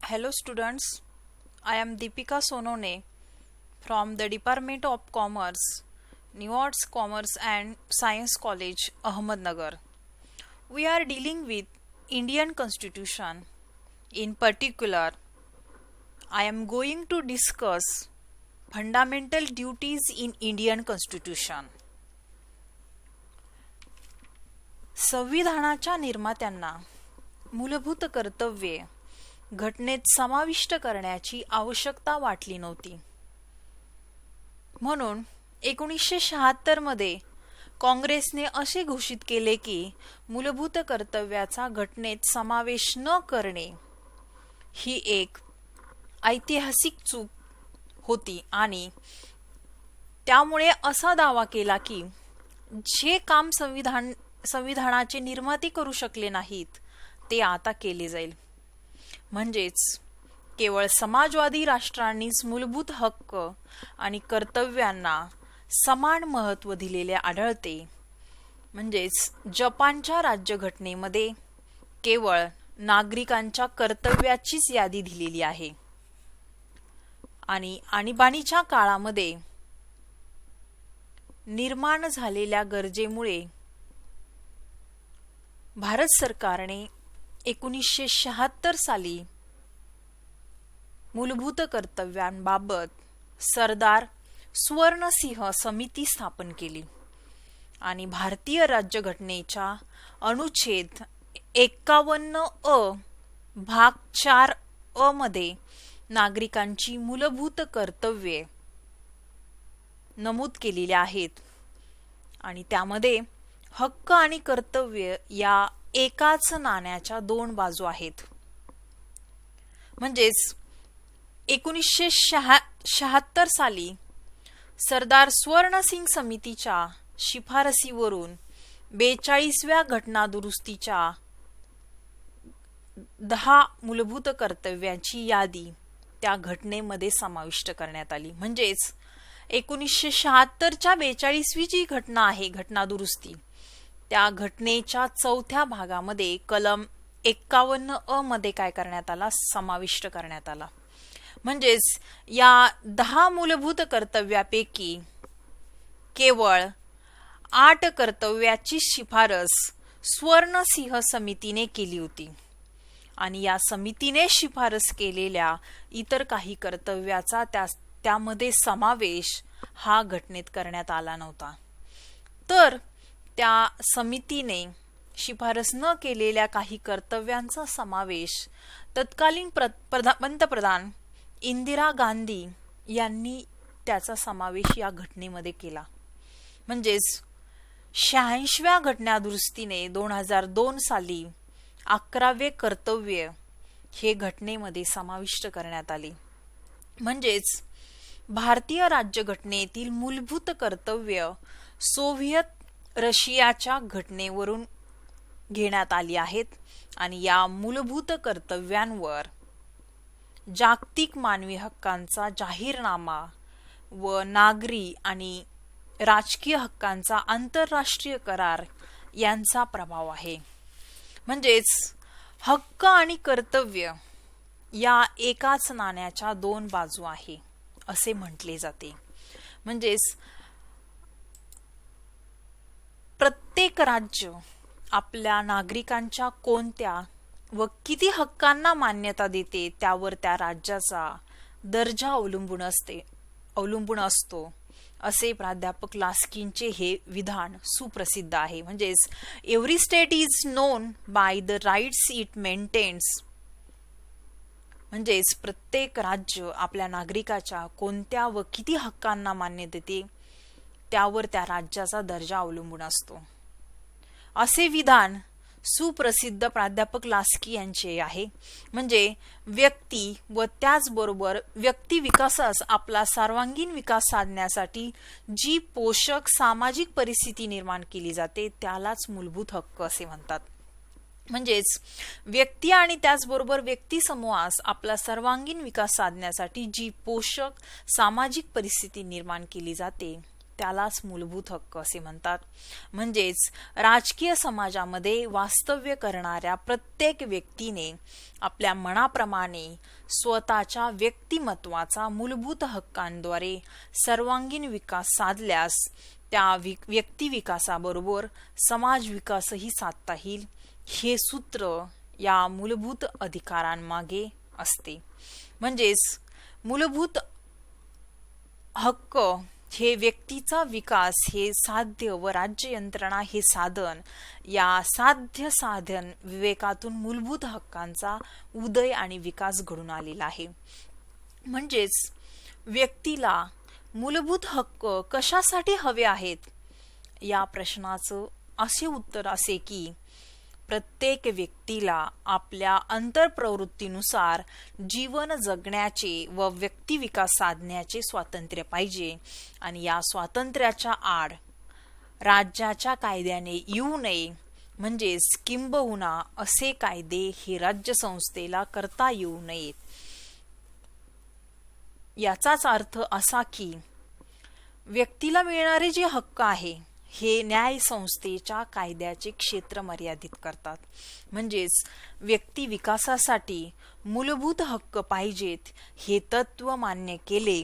Hello students, I am Deepika Sonone from the Department of Commerce, New Arts Commerce and Science College, Ahmednagar. We are dealing with Indian Constitution. In particular, I am going to discuss fundamental duties in Indian Constitution. संविधानाच्या निर्मात्यांना मूलभूत कर्तव्ये घटनेत समाविष्ट करण्याची आवश्यकता वाटली नव्हती. म्हणून 1976 मध्ये काँग्रेसने असे घोषित केले की मूलभूत कर्तव्याचा घटनेत समावेश न करणे ही एक ऐतिहासिक चूक होती आणि त्यामुळे असा दावा केला की जे काम संविधानाचे निर्माते करू शकले नाहीत ते आता केले जाईल. म्हणजेच केवळ समाजवादी राष्ट्रांनीच मूलभूत हक्क आणि कर्तव्यांना समान महत्त्व दिलेले आढळते. म्हणजेच जपानच्या राज्यघटनेमध्ये केवळ नागरिकांच्या कर्तव्याचीच यादी दिलेली आहे आणि आणीबाणीच्या काळामध्ये निर्माण झालेल्या गरजेमुळे भारत सरकारने 1976 साली मूलभूत कर्तव्यांबाबत सरदार सुवर्णसिंह समिती स्थापन केली आणि भारतीय राज्यघटनेच्या अनुच्छेद 51 भाग 4 मध्ये नागरिकांची मूलभूत कर्तव्ये नमूद केलेली आहेत आणि त्यामध्ये हक्क आणि कर्तव्य या एकाच नाण्याच्या दोन बाजू आहेत. म्हणजेच 1976 साली सरदार सुवर्णसिंग समितीच्या शिफारसीवरून 42व्या घटना दुरुस्तीच्या 10 मूलभूत कर्तव्यांची यादी त्या घटनेमध्ये समाविष्ट करण्यात आली. म्हणजेच 1976च्या 42वी जी घटना आहे घटना दुरुस्ती त्या घटनेच्या 4थ्या भागामध्ये कलम 51 मध्ये काय करण्यात आला समाविष्ट करण्यात आला. म्हणजेच या 10 मूलभूत कर्तव्यापैकी केवळ 8 कर्तव्याची शिफारस सुवर्णसिंह समितीने केली होती आणि या समितीने शिफारस केलेल्या इतर काही कर्तव्याचा त्यामध्ये समावेश हा घटनेत करण्यात आला नव्हता. तर त्या समितीने शिफारस न केलेल्या काही कर्तव्यांचा समावेश तत्कालीन पंतप्रधान इंदिरा गांधी यांनी त्याचा समावेश या घटनेमध्ये केला. म्हणजेच 86व्या घटना दुरुस्तीने 2002 साली 11वे कर्तव्य हे घटनेमध्ये समाविष्ट करण्यात आले. म्हणजेच भारतीय राज्यघटनेतील मूलभूत कर्तव्य सोव्हिएत रशियाच्या घटनेवरून घेण्यात आली आहेत आणि या मूलभूत कर्तव्यांवर जागतिक मानवी हक्कांचा जाहीरनामा व नागरी आणि राजकीय हक्कांचा आंतरराष्ट्रीय करार यांचा प्रभाव आहे. म्हणजेच हक्क आणि कर्तव्य या एकाच नाण्याच्या दोन बाजू आहे असे म्हटले जाते. म्हणजेच प्रत्येक राज्य आपल्या नागरिकांच्या कोणत्या व किती हक्कांना मान्यता देते त्यावर त्या राज्याचा दर्जा अवलंबून असतो असे प्राध्यापक लास्कींचे हे विधान सुप्रसिद्ध आहे. म्हणजेच every state is known by the rights it maintains. म्हणजेच प्रत्येक राज्य आपल्या नागरिकाच्या कोणत्या व किती हक्कांना मान्य देते त्यावर त्या राज्याचा दर्जा अवलंबून असतो असे विधान सुप्रसिद्ध प्राध्यापक लास्की यांचे आहे. म्हणजे व्यक्ती व त्याचबरोबर व्यक्ती विकासास आपला सर्वांगीण विकास साधण्यासाठी जी पोषक सामाजिक परिस्थिती निर्माण केली जाते त्यालाच मूलभूत हक्क असे म्हणतात. म्हणजेच व्यक्ती आणि त्याचबरोबर व्यक्ती समूहास आपला सर्वांगीण विकास साधण्यासाठी जी पोषक सामाजिक परिस्थिती निर्माण केली जाते त्यालाच मूलभूत हक्क असे म्हणतात. म्हणजेच राजकीय समाजामध्ये वास्तव्य करणाऱ्या प्रत्येक व्यक्तीने आपल्या मनाप्रमाणे स्वतःच्या व्यक्तिमत्वाचा मूलभूत हक्कांद्वारे सर्वांगीण विकास साधल्यास त्या व्यक्ती विकासाबरोबर समाज विकासही साधता येईल, हे सूत्र या मूलभूत अधिकारांमागे असते. म्हणजेच मूलभूत हक्क हे व्यक्तीचा विकास हे साध्य व राज्य यंत्रणा हे साधन, या साध्य साधन विवेकातून मूलभूत हक्कांचा उदय आणि विकास घडून आलेला आहे. म्हणजेच व्यक्तीला मूलभूत हक्क कशासाठी हवे आहेत या प्रश्नाचं असे उत्तर असे की प्रत्येक व्यक्तीला आपल्या अंतर्प्रवृत्तीनुसार जीवन जगण्याचे व व्यक्तिविकास साधण्याचे स्वातंत्र्य पाहिजे आणि या स्वातंत्र्याच्या आड राज्याच्या कायद्याने येऊ नये. म्हणजेच किंबहुना असे कायदे हे राज्यसंस्थेला करता येऊ नयेत. याचाच अर्थ असा की व्यक्तीला मिळणारे जे हक्क आहे हे न्यायसंस्थेच्या कायद्याचे क्षेत्र मर्यादित करतात. म्हणजेच व्यक्ती विकासासाठी मूलभूत हक्क पाहिजेत हे तत्व मान्य केले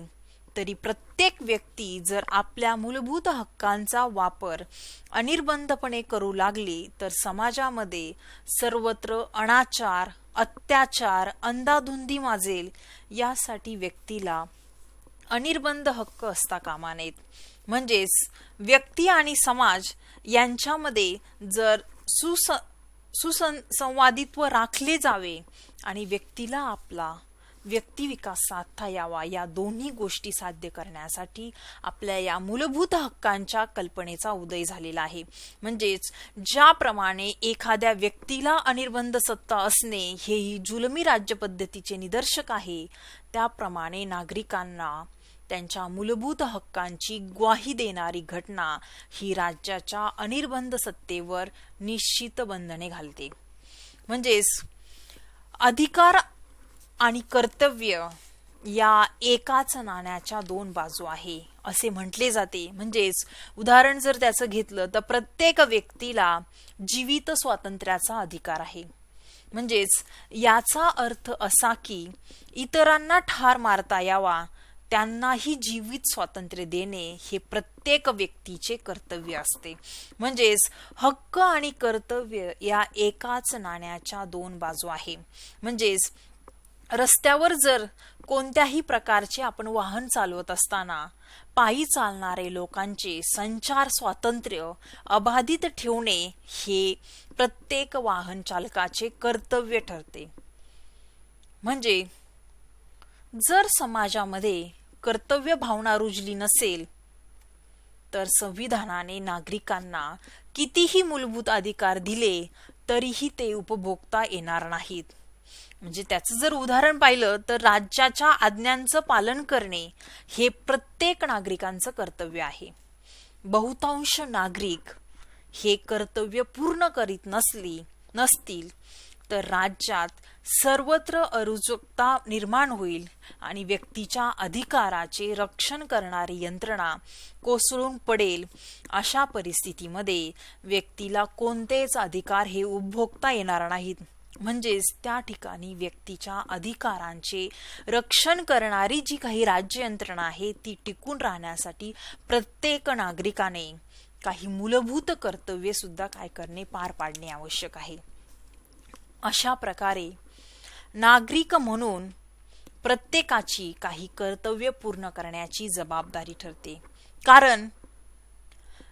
तरी प्रत्येक व्यक्ती जर आपल्या मूलभूत हक्कांचा वापर अनिर्बंधपणे करू लागली तर समाजामध्ये सर्वत्र अनाचार, अत्याचार, अंधाधुंदी माजेल. यासाठी व्यक्तीला अनिर्बंध हक्क असता कामा नयेत. म्हणजेच व्यक्ती आणि समाज यांच्यामध्ये जर सुसंवादित्व राखले जावे आणि व्यक्तीला आपला व्यक्तिविकास साधता यावा, या दोन्ही गोष्टी साध्य करण्यासाठी आपल्या या मूलभूत हक्कांच्या कल्पनेचा उदय झालेला आहे. म्हणजेच ज्याप्रमाणे एखाद्या व्यक्तीला अनिर्बंध सत्ता असणे हेही जुलमी राज्यपद्धतीचे निदर्शक आहे, त्याप्रमाणे नागरिकांना त्यांच्या मूलभूत हक्कांची ग्वाही देणारी घटना ही राज्याच्या अनिर्बंध सत्तेवर निश्चित बंधने घालते. म्हणजेच अधिकार आणि कर्तव्य या एकाच नाण्याच्या दोन बाजू आहे असे म्हटले जाते. म्हणजेच उदाहरण जर त्याचं घेतलं तर प्रत्येक व्यक्तीला जीवित स्वातंत्र्याचा अधिकार आहे. म्हणजेच याचा अर्थ असा की इतरांना ठार मारता यावा, त्यांनाही जीवित स्वातंत्र्य देणे हे प्रत्येक व्यक्तीचे कर्तव्य असते. म्हणजेच हक्क आणि कर्तव्य या एकाच नाण्याच्या दोन बाजू आहे. म्हणजेच रस्त्यावर जर कोणत्याही प्रकारचे आपण वाहन चालवत असताना पायी चालणारे लोकांचे संचार स्वातंत्र्य अबाधित ठेवणे हे प्रत्येक वाहन चालकाचे कर्तव्य ठरते. म्हणजे जर समाजामध्ये कर्तव्य भावना रुजली नसेल तर संविधानाने नागरिकांना कितीही मूलभूत अधिकार दिले तरीही ते उपभोगता येणार नाहीत. म्हणजे त्याचं जर उदाहरण पाहिलं तर राज्याच्या आज्ञांचं पालन करणे हे प्रत्येक नागरिकांचं कर्तव्य आहे. बहुतांश नागरिक हे कर्तव्य पूर्ण करीत नसतील तर राज्यात सर्वत्र अराजकता निर्माण होईल आणि व्यक्तीच्या अधिकाराचे रक्षण करणारी यंत्रणा कोसळून पडेल. अशा परिस्थितीमध्ये व्यक्तीला कोणतेच अधिकार हे उपभोगता येणार नाहीत. म्हणजेच त्या ठिकाणी व्यक्तीच्या अधिकारांचे रक्षण करणारी जी काही राज्य यंत्रणा आहे ती टिकून राहण्यासाठी प्रत्येक नागरिकाने काही मूलभूत कर्तव्ये सुद्धा काय करणे, पार पाडणे आवश्यक आहे. अशा प्रकारे नागरिक म्हणून प्रत्येकाची काही कर्तव्य पूर्ण करण्याची जबाबदारी ठरते. कारण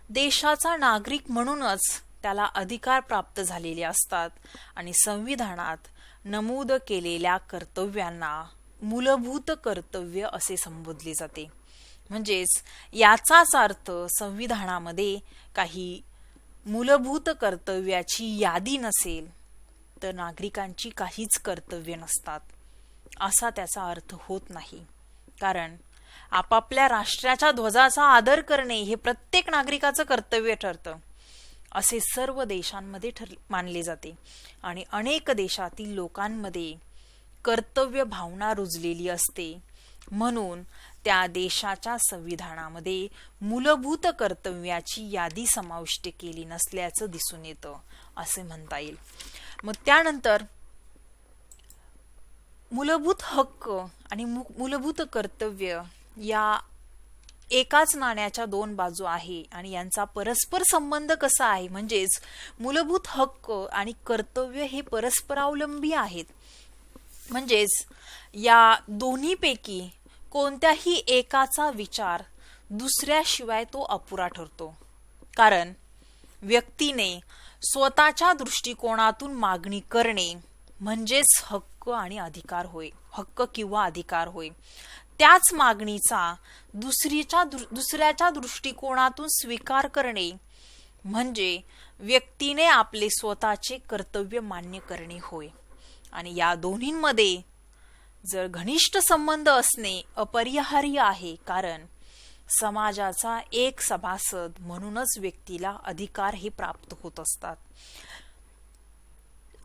देशाचा नागरिक म्हणूनच त्याला अधिकार प्राप्त झालेले असतात आणि संविधानात नमूद केलेल्या कर्तव्यांना मूलभूत कर्तव्य असे संबोधले जाते. म्हणजेच याचाच अर्थ संविधानामध्ये काही मूलभूत कर्तव्याची यादी नसेल तर नागरिकांची काहीच कर्तव्य नसतात असा त्याचा अर्थ होत नाही. कारण आपापल्या राष्ट्राच्या ध्वजाचा आदर करणे हे प्रत्येक नागरिकाचं कर्तव्य ठरतं असे सर्व देशांमध्ये मानले जाते आणि अनेक देशातील लोकांमध्ये कर्तव्य भावना रुजलेली असते. म्हणून त्या देशाच्या संविधानामध्ये मूलभूत कर्तव्याची यादी समाविष्ट केली नसल्याचं दिसून येतं असे म्हणता येईल. मग त्यानंतर मूलभूत हक्क आणि मूलभूत कर्तव्य या एकाच नाण्याच्या दोन बाजू आहे आणि यांचा परस्पर संबंध कसा आहे, म्हणजेच मूलभूत हक्क आणि कर्तव्य हे परस्परावलंबी आहेत. म्हणजेच या दोन्हीपैकी कोणत्याही एकाचा विचार दुसऱ्याशिवाय तो अपुरा ठरतो. कारण व्यक्तीने स्वतःच्या दृष्टिकोनातून मागणी करणे म्हणजेच हक्क आणि अधिकार होय, हक्क किंवा अधिकार होय. त्याच मागणीचा दुसऱ्याच्या दृष्टिकोनातून स्वीकार करणे म्हणजे व्यक्तीने आपले स्वतःचे कर्तव्य मान्य करणे होय. आणि या दोन्हींमध्ये जर घनिष्ठ संबंध असणे अपरिहार्य आहे, कारण समाजाचा एक सभासद म्हणूनच व्यक्तीला अधिकार हे प्राप्त होत असतात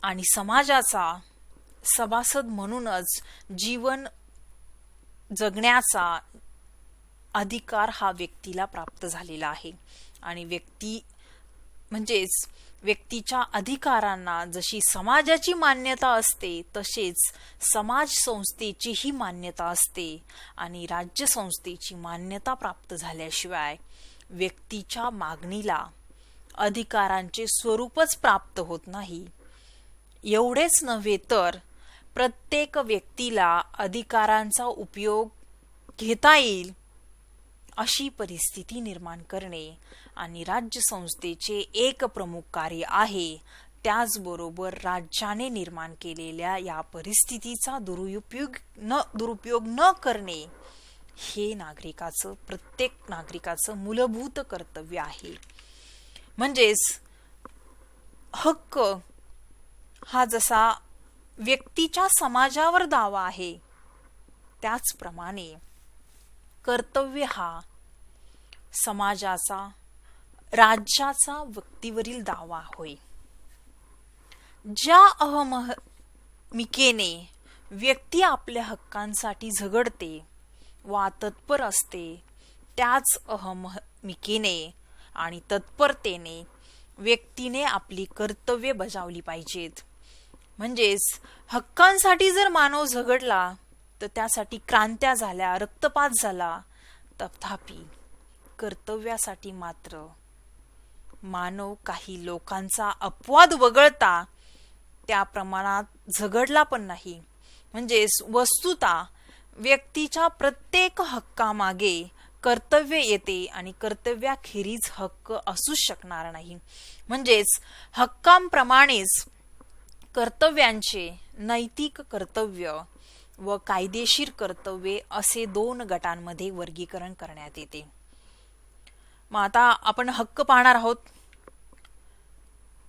आणि समाजाचा सभासद म्हणूनच जीवन जगण्याचा अधिकार हा व्यक्तीला प्राप्त झालेला आहे. आणि व्यक्तीच्या अधिकारांना जशी समाजाची मान्यता असते तसेच समाज संस्थेचीही मान्यता असते आणि राज्य संस्थेची मान्यता प्राप्त झाल्याशिवाय व्यक्तीच्या मागणीला अधिकारांचे स्वरूपच प्राप्त होत नाही. एवढेच नव्हे तर प्रत्येक व्यक्तीला अधिकारांचा उपयोग घेता येईल अशी परिस्थिती निर्माण करणे आणि राज्य संस्थेचे एक प्रमुख कार्य आहे. त्याचबरोबर राज्याने निर्माण केलेल्या या परिस्थितीचा दुरुपयोग न करणे हे प्रत्येक नागरिकाचं मूलभूत कर्तव्य आहे. म्हणजेच हक्क हा जसा व्यक्तीच्या समाजावर दावा आहे, त्याचप्रमाणे कर्तव्य हा समाजाचा, राज्याचा व्यक्तीवरील दावा होय. ज्या अहमिकेने व्यक्ती आपल्या हक्कांसाठी झगडते वा तत्पर असते, त्याच अहमिकेने आणि तत्परतेने व्यक्तीने आपली कर्तव्ये बजावली पाहिजेत. म्हणजेच हक्कांसाठी जर मानव झगडला तर त्यासाठी क्रांत्या झाल्या, रक्तपात झाला, तथापि कर्तव्यासाठी मात्र मानव काही लोकांचा अपवाद वगळता त्या प्रमाणात झगडला पण नाही. म्हणजेच वस्तुतः व्यक्तीच्या प्रत्येक हक्कामागे कर्तव्य येते आणि कर्तव्याखेरीज हक्क असूच शकणार नाही. म्हणजेच हक्कांप्रमाणेच कर्तव्यांचे नैतिक कर्तव्य व कायदेशीर कर्तव्ये असे दोन गटांमध्ये वर्गीकरण करण्यात येते. मग आता आपण हक्क पाहणार आहोत.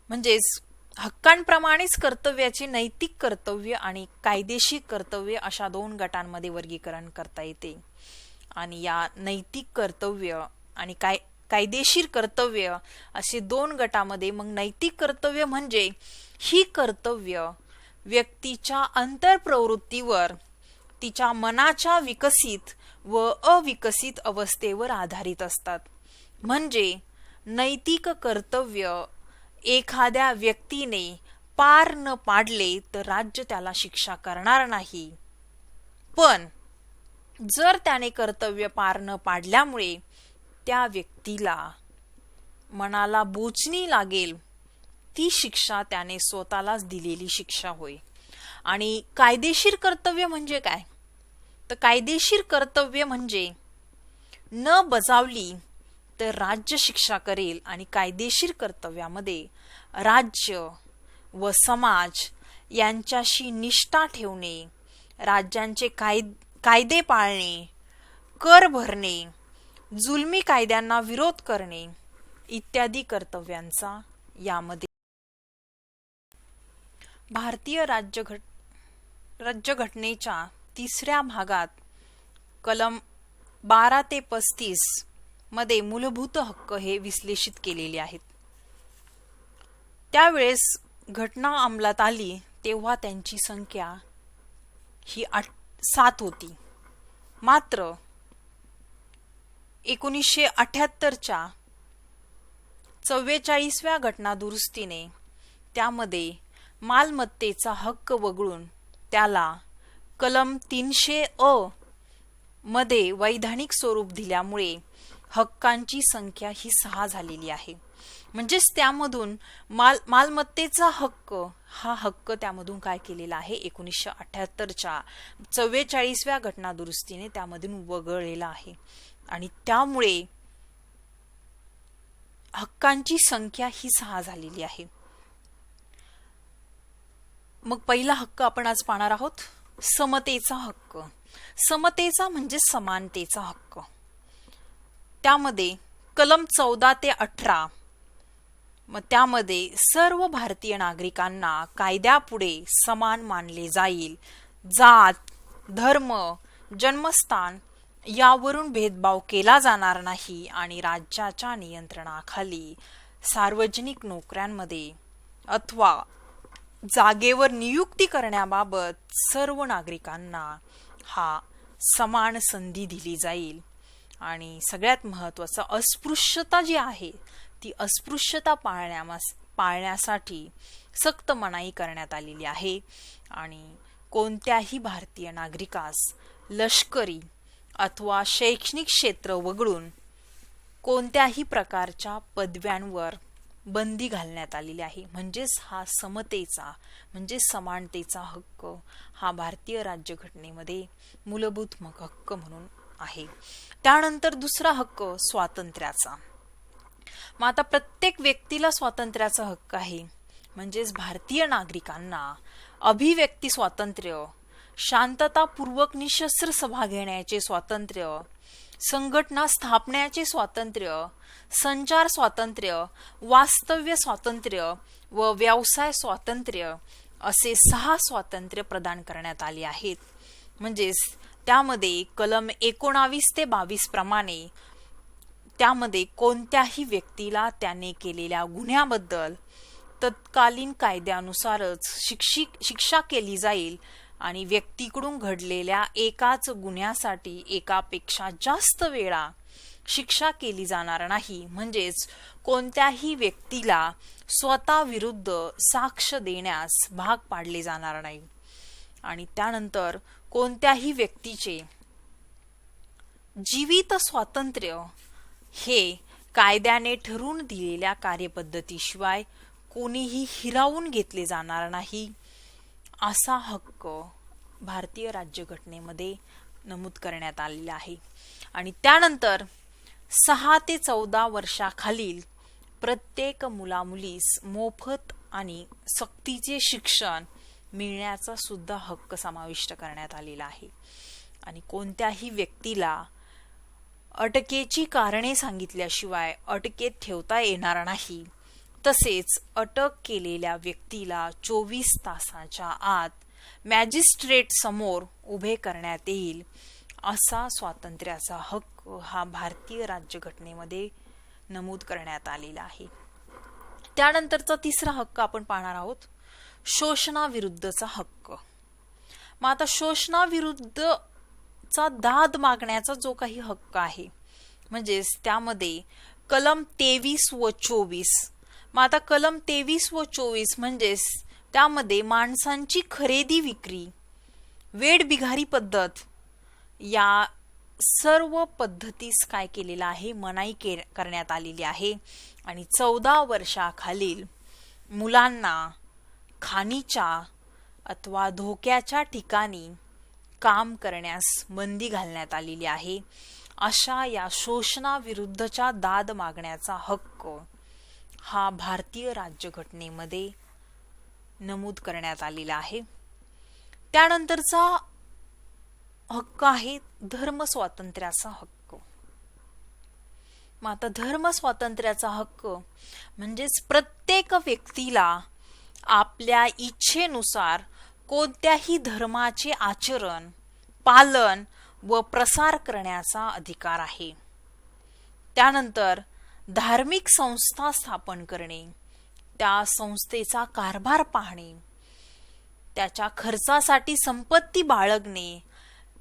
म्हणजेच हक्कांप्रमाणेच कर्तव्याचे नैतिक कर्तव्य आणि कायदेशीर कर्तव्य अशा दोन गटांमध्ये वर्गीकरण करता येते. आणि या नैतिक कर्तव्य आणि कायदेशीर कर्तव्य असे दोन गटामध्ये मग नैतिक कर्तव्य म्हणजे ही कर्तव्य व्यक्तीच्या अंतर्प्रवृत्तीवर, तिच्या मनाच्या विकसित व अविकसित अवस्थेवर आधारित असतात. म्हणजे नैतिक कर्तव्य एखाद्या व्यक्तीने पार न पाडले तर राज्य त्याला शिक्षा करणार नाही, पण जर त्याने कर्तव्य पार न पाडल्यामुळे त्या व्यक्तीला मनाला बोचणी लागेल, ती शिक्षा त्याने स्वतःलाच दिलेली शिक्षा होय. आणि कायदेशीर कर्तव्य म्हणजे काय? तर कायदेशीर कर्तव्य म्हणजे न बजावली तर राज्य शिक्षा करेल आणि कायदेशीर कर्तव्यामध्ये राज्य व समाज यांच्याशी निष्ठा ठेवणे, राज्यांचे कायदे पाळणे, कर भरणे, जुलमी कायद्यांना विरोध करणे इत्यादी कर्तव्यांचा यामध्ये भारतीय राज्यघटनेच्या 3ऱ्या भागात कलम 12 ते 35 मध्ये मूलभूत हक्क हे विश्लेषित केलेले आहेत. त्यावेळेस घटना अंमलात आली तेव्हा त्यांची संख्या ही 7 होती. मात्र 1978च्या 44व्या घटनादुरुस्तीने त्यामध्ये मालमत्तेचा हक्क वगळून त्याला कलम 300 मध्ये वैधानिक स्वरूप दिल्यामुळे हक्कांची संख्या ही 6 झालेली आहे. म्हणजेच त्यामधून मालमत्तेचा हक्क हा हक्क त्यामधून काय केलेला आहे, 1978च्या 44व्या घटनादुरुस्तीने त्यामधून वगळलेला आहे. आणि त्यामुळे हक्कांची संख्या ही 6 झालेली आहे. मग पहिला हक्क आपण आज पाहणार आहोत, समतेचा हक्क. समतेचा म्हणजे समानतेचा हक्क. त्यामध्ये कलम 14 ते 18, मग त्यामध्ये सर्व भारतीय नागरिकांना कायद्यापुढे समान मानले जाईल. जात, धर्म, जन्मस्थान यावरून भेदभाव केला जाणार नाही आणि राज्याच्या नियंत्रणाखाली सार्वजनिक नोकऱ्यांमध्ये अथवा जागेवर नियुक्ती करण्याबाबत सर्व नागरिकांना हा समान संधी दिली जाईल. आणि सगळ्यात महत्त्वाचं, अस्पृश्यता जी आहे ती अस्पृश्यता पाळण्यासाठी सक्त मनाई करण्यात आलेली आहे. आणि कोणत्याही भारतीय नागरिकास लष्करी अथवा शैक्षणिक क्षेत्र वगळून कोणत्याही प्रकारच्या पदव्यांवर बंदी घालण्यात आलेली आहे. म्हणजेच हा समतेचा म्हणजे समानतेचा हक्क हा भारतीय राज्यघटनेमध्ये मूलभूत हक्क म्हणून आहे. त्यानंतर दुसरा हक्क स्वातंत्र्याचा. मग आता प्रत्येक व्यक्तीला स्वातंत्र्याचा हक्क आहे. म्हणजेच भारतीय नागरिकांना अभिव्यक्ती स्वातंत्र्य, शांततापूर्वक निशस्त्र सभा घेण्याचे स्वातंत्र्य, संघटना स्थापण्याचे स्वातंत्र्य, संचार स्वातंत्र्य, वास्तव्य स्वातंत्र्य व व्यवसाय स्वातंत्र्य असे 6 स्वातंत्र्य प्रदान करण्यात आले आहेत. म्हणजेच त्यामध्ये कलम 19 ते 22 प्रमाणे त्यामध्ये कोणत्याही व्यक्तीला त्याने केलेल्या गुन्ह्याबद्दल तत्कालीन कायद्यानुसारच शिक्षा केली जाईल आणि व्यक्तीकडून घडलेल्या एकाच गुन्ह्यासाठी एकापेक्षा जास्त वेळा शिक्षा केली जाणार नाही. म्हणजेच कोणत्याही व्यक्तीला स्वतः विरुद्ध साक्ष देण्यास भाग पाडले जाणार नाही. आणि त्यानंतर कोणत्याही व्यक्तीचे जीवित स्वातंत्र्य हे कायद्याने ठरवून दिलेल्या कार्यपद्धतीशिवाय कोणीही हिरावून घेतले जाणार नाही, असा हक्क भारतीय राज्यघटनेमध्ये नमूद करण्यात आलेला आहे. आणि त्यानंतर 6 ते 14 वर्षाखालील प्रत्येक मुलामुलीस मोफत आणि सक्तीचे शिक्षण मिळण्याचा सुद्धा हक्क समाविष्ट करण्यात आलेला आहे. आणि कोणत्याही व्यक्तीला अटकेची कारणे सांगितल्याशिवाय अटकेत ठेवता येणार नाही. तसेच अटक केलेल्या व्यक्तीला 24 तासाच्या आत मॅजिस्ट्रेट समोर उभे करण्यात येईल, असा स्वातंत्र्याचा हक्क हा भारतीय राज्यघटनेमध्ये नमूद करण्यात आलेला आहे. त्यानंतरचा तिसरा हक्क आपण पाहणार आहोत, शोषणाविरुद्धचा हक्क. मग आता शोषणाविरुद्धचा दाद मागण्याचा जो काही हक्क आहे, म्हणजेच त्यामध्ये कलम 23 व 24. मग आता कलम 23 व 24 म्हणजेच त्यामध्ये माणसांची खरेदी विक्री, वेठबिगारी पद्धत या सर्व पद्धतीस काय केलेला आहे, मनाई करण्यात आलेली आहे. आणि 14 वर्षाखालील मुलांना खाणीच्या अथवा धोक्याच्या ठिकाणी काम करण्यास बंदी घालण्यात आलेली आहे. अशा या शोषणाविरुद्धच्या दाद मागण्याचा हक्क हा भारतीय राज्यघटनेमध्ये नमूद करण्यात आलेला आहे. त्यानंतरचा हक्क आहे धर्म स्वातंत्र्याचा हक्क. मग आता धर्म स्वातंत्र्याचा हक्क म्हणजेच प्रत्येक व्यक्तीला आपल्या इच्छेनुसार कोणत्याही धर्माचे आचरण, पालन व प्रसार करण्याचा अधिकार आहे. त्यानंतर धार्मिक संस्था स्थापन करणे, त्या संस्थेचा कारभार पाहणे, त्याच्या खर्चासाठी संपत्ती बाळगणे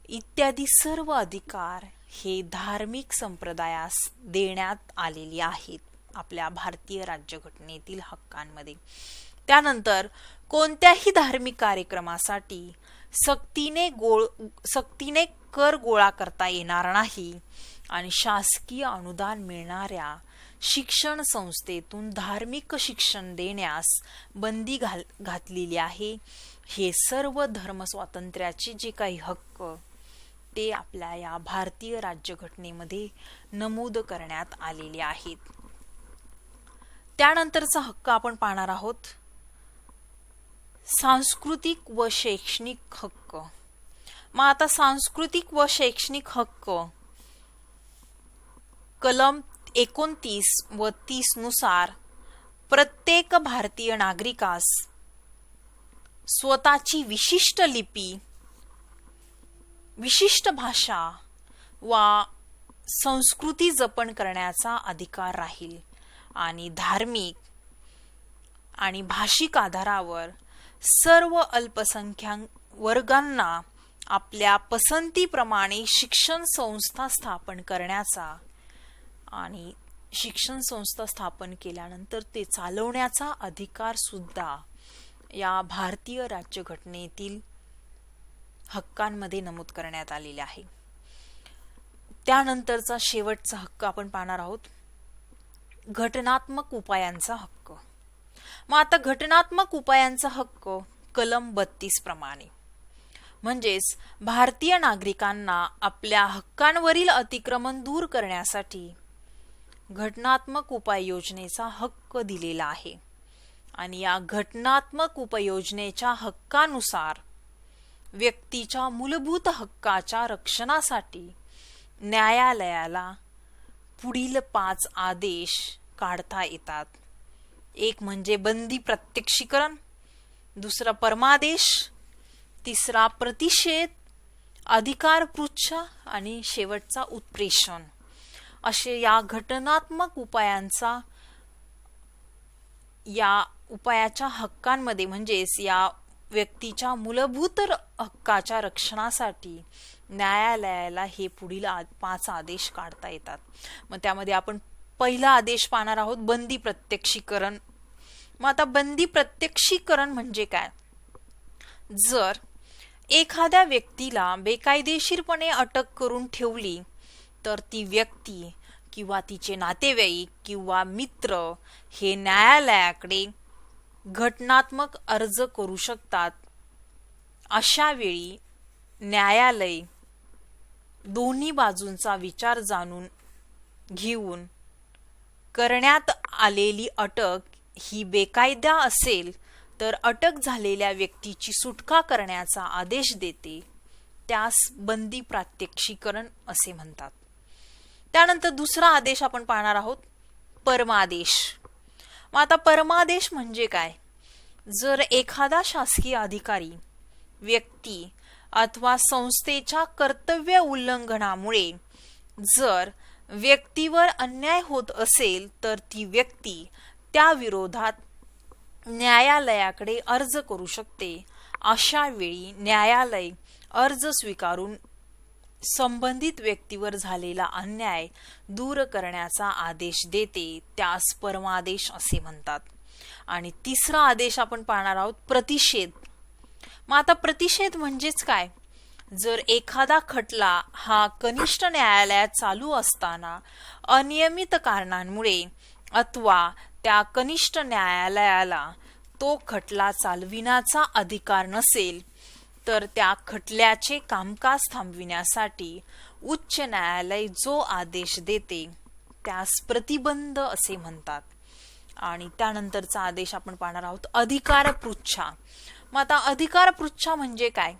इत्यादी सर्व अधिकार हे धार्मिक संप्रदायास देण्यात आलेली आहेत आपल्या भारतीय राज्यघटनेतील हक्कांमध्ये. त्यानंतर कोणत्याही धार्मिक कार्यक्रमासाठी सक्तीने कर गोळा करता येणार नाही आणि शासकीय अनुदान मिळणाऱ्या शिक्षण संस्थेतून धार्मिक शिक्षण देण्यास बंदी घातलेली आहे. हे सर्व धर्म स्वातंत्र्याचे जे काही हक्क ते आपल्या या भारतीय राज्यघटनेमध्ये नमूद करण्यात आलेले आहेत. त्यानंतरचा हक्क आपण पाहणार आहोत सांस्कृतिक व शैक्षणिक हक्क. मग आता सांस्कृतिक व शैक्षणिक हक्क कलम 29 व 30 नुसार प्रत्येक भारतीय नागरिकास स्वतःची विशिष्ट लिपी, विशिष्ट भाषा वा संस्कृती जपन करण्याचा अधिकार राहील आणि धार्मिक आणि भाषिक आधारावर सर्व अल्पसंख्याक वर्गांना आपल्या पसंतीप्रमाणे शिक्षण संस्था स्थापन करण्याचा आणि शिक्षण संस्था स्थापन केल्यानंतर ते चालवण्याचा अधिकार सुद्धा या भारतीय राज्यघटनेतील हक्कांमध्ये नमूद करण्यात आलेले आहे. त्यानंतरचा शेवटचा हक्क आपण पाहणार आहोत घटनात्मक उपायांचा हक्क. मग आता घटनात्मक उपायांचा हक्क कलम 32 प्रमाणे म्हणजेच भारतीय नागरिकांना आपल्या हक्कांवरील अतिक्रमण दूर करण्यासाठी घटनात्मक उपाययोजनेचा हक्क दिलेला आहे आणि या घटनात्मक उपाययोजनेच्या हक्कानुसार व्यक्तीच्या मूलभूत हक्काच्या रक्षणासाठी न्यायालयाला पुढील 5 आदेश काढता येतात. एक म्हणजे बंदी प्रत्यक्षीकरण, दुसरा परमादेश, तिसरा प्रतिषेध, अधिकार पृच्छ आणि शेवटचा उत्प्रेषण असे या घटनात्मक उपायाच्या हक्कांमध्ये म्हणजेच या व्यक्तीच्या मूलभूत हक्काच्या रक्षणासाठी न्यायालयाला हे पुढील 5 आदेश काढता येतात. मग त्यामध्ये आपण पहिला आदेश पाहणार आहोत बंदी प्रत्यक्षीकरण. मग आता बंदी प्रत्यक्षीकरण म्हणजे काय? जर एखाद्या व्यक्तीला बेकायदेशीरपणे अटक करून ठेवली तर ती व्यक्ती किंवा तिचे नातेवाईक किंवा मित्र हे न्यायालयाकडे घटनात्मक अर्ज करू शकतात. अशा वेळी न्यायालय दोन्ही बाजूंचा विचार जाणून घेऊन करण्यात आलेली अटक ही बेकायदा असेल तर अटक झालेल्या व्यक्तीची सुटका करण्याचा आदेश देते. त्यास बंदी प्रात्यक्षिकरण असे म्हणतात. त्यानंतर दुसरा आदेश आपण पाहणार आहोत परमादेश. मग आता परमादेश म्हणजे काय? जर एखादा शासकीय अधिकारी व्यक्ती अथवा संस्थेच्या कर्तव्य उल्लंघनामुळे जर व्यक्तीवर अन्याय होत असेल तर ती व्यक्ती त्या विरोधात न्यायालयाकडे अर्ज करू शकते. अशा वेळी न्यायालय अर्ज स्वीकारून संबंधित व्यक्तीवर झालेला अन्याय दूर करण्याचा आदेश देते. त्यास परमादेश असे म्हणतात. आणि तिसरा आदेश आपण पाहणार आहोत प्रतिषेध. मग आता प्रतिषेध म्हणजेच काय? जर एखादा खटला हा कनिष्ठ न्यायालयात चालू असताना अनियमित कारणांमुळे अथवा त्या कनिष्ठ न्यायालयाला तो खटला चालविण्याचा अधिकार नसेल तर त्या खटल्याचे कामकाज थांबविण्यासाठी उच्च न्यायालय जो आदेश देते त्यास प्रतिबंध असे म्हणतात. आणि त्यानंतरचा आदेश आपण पाहणार आहोत अधिकार पृच्छा. मग आता अधिकार पृच्छा म्हणजे काय?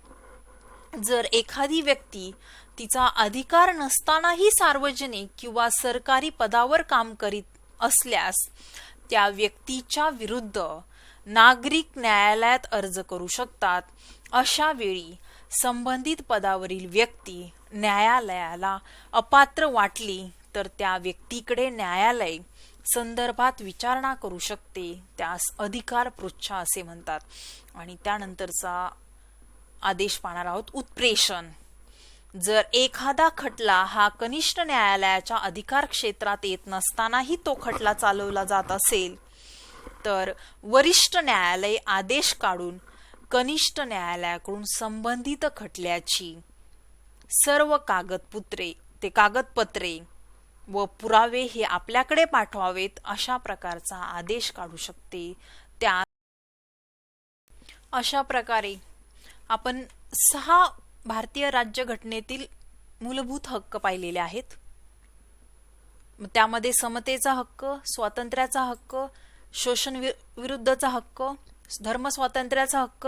जर एखादी व्यक्ती तिचा अधिकार नसतानाही सार्वजनिक किंवा सरकारी पदावर काम करीत असल्यास त्या व्यक्तीच्या विरुद्ध नागरिक न्यायालयात अर्ज करू शकतात. अशा वेळी संबंधित पदावरील व्यक्ती न्यायालयाला अपात्र वाटली तर त्या व्यक्तीकडे न्यायालय संदर्भात विचारणा करू शकते. त्यास अधिकार पृच्छा असे म्हणतात. आणि त्यानंतरचा आदेश पाहणार आहोत उत्प्रेषण. जर एखादा खटला हा कनिष्ठ न्यायालयाच्या अधिकार क्षेत्रात येत नसतानाही तो खटला चालवला जात असेल तर वरिष्ठ न्यायालय आदेश काढून कनिष्ठ न्यायालयाकडून संबंधित खटल्याची सर्व कागदपत्रे व पुरावे हे आपल्याकडे पाठवावेत अशा प्रकारचा आदेश काढू शकते. त्या अशा प्रकारे आपण 6 भारतीय राज्यघटनेतील मूलभूत हक्क पाहिलेले आहेत. त्यामध्ये समतेचा हक्क, स्वातंत्र्याचा हक्क, शोषण विरुद्धचा हक्क, धर्म स्वातंत्र्याचा हक्क,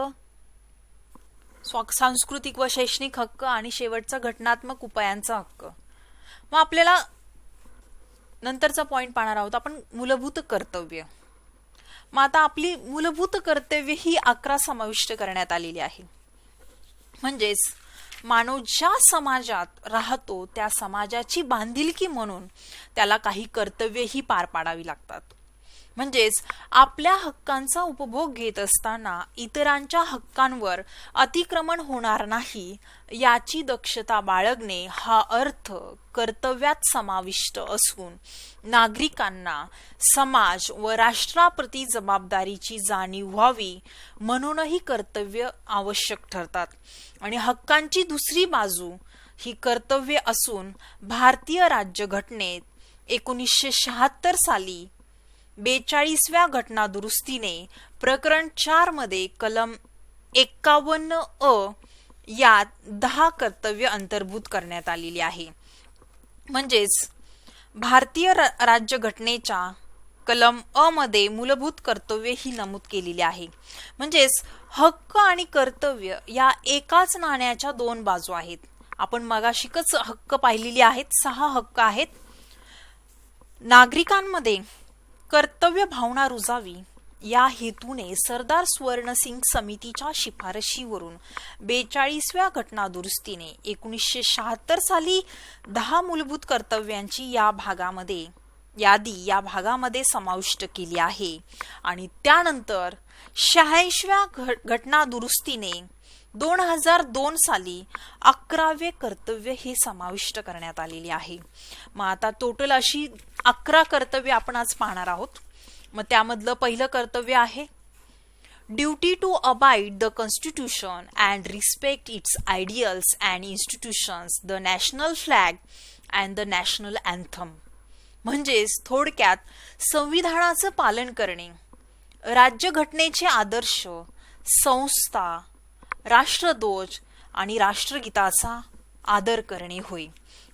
सांस्कृतिक व शैक्षणिक हक्क आणि शेवटचा घटनात्मक उपायांचा हक्क. मग आपल्याला नंतरचा पॉइंट पाहणार आहोत आपण मूलभूत कर्तव्य. मग आता आपली मूलभूत कर्तव्य ही 11 समाविष्ट करण्यात आलेली आहे. म्हणजेच मानव ज्या समाजात राहतो त्या समाजाची बांधिलकी म्हणून त्याला काही कर्तव्यही पार पाडावी लागतात. म्हणजेच आपल्या हक्कांचा उपभोग घेत असताना इतरांच्या हक्कांवर अतिक्रमण होणार नाही याची दक्षता बाळगणे हा अर्थ कर्तव्यात समाविष्ट असून नागरिकांना समाज व राष्ट्राप्रती जबाबदारीची जाणीव व्हावी म्हणूनही कर्तव्य आवश्यक ठरतात. आणि हक्कांची दुसरी बाजू ही कर्तव्य असून भारतीय राज्यघटनेत 1976 साली 42व्या घटनादुरुस्तीने प्रकरण 4 मध्ये कलम 51 यात 10 कर्तव्य अंतर्भूत करण्यात आलेली आहे. म्हणजेच भारतीय राज्यघटनेच्या कलम मध्ये मूलभूत कर्तव्य ही नमूद केलेली आहे. म्हणजेच हक्क आणि कर्तव्य या एकाच नाण्याच्या 2 बाजू आहेत. आपण मगाशीच हक्क पाहिलेली आहेत. 6 हक्क आहेत. नागरिकांमध्ये कर्तव्य भावना रुजावी या हेतूने सरदार स्वर्णसिंग समितीच्या शिफारशीवरून 42व्या घटनादुरुस्तीने 1976 साली 10 मूलभूत कर्तव्यांची यादी या भागामध्ये समाविष्ट केली आहे. आणि त्यानंतर 86व्या घटनादुरुस्तीने 2002 साली 11वे कर्तव्य हे समाविष्ट करण्यात आलेले आहे. मग आता टोटल अशी 11 कर्तव्य आपण आज पाहणार आहोत. मग त्यामधलं पहिलं कर्तव्य आहे duty to abide the constitution and respect its ideals and institutions, the national flag and the national anthem. म्हणजेच थोडक्यात संविधानाचं पालन करणे, राज्यघटनेचे आदर्श, संस्था, राष्ट्रध्वज आणि राष्ट्रगीताचा आदर करणे होय.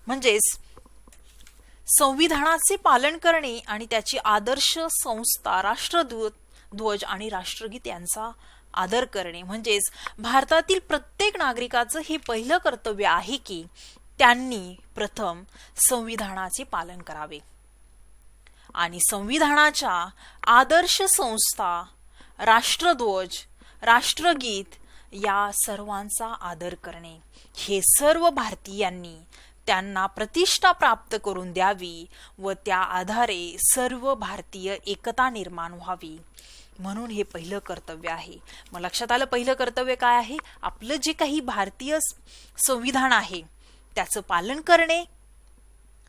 म्हणजेच संविधानाचे पालन करणे आणि त्याची आदर्श, संस्था, राष्ट्रध्वज आणि राष्ट्रगीत यांचा आदर करणे. म्हणजेच भारतातील प्रत्येक नागरिकाचं हे पहिलं कर्तव्य आहे की त्यांनी प्रथम संविधानाचे पालन करावे आणि संविधानाच्या आदर्श, संस्था, राष्ट्रध्वज, राष्ट्रगीत या सर्वांचा आदर करणे. हे सर्व भारतीयांनी त्यांना प्रतिष्ठा प्राप्त करून द्यावी व त्या आधारे सर्व भारतीय एकता निर्माण व्हावी म्हणून हे पहिलं कर्तव्य आहे. मग लक्षात आलं पहिलं कर्तव्य काय आहे? आपलं जे काही भारतीय संविधान आहे त्याचं पालन करणे,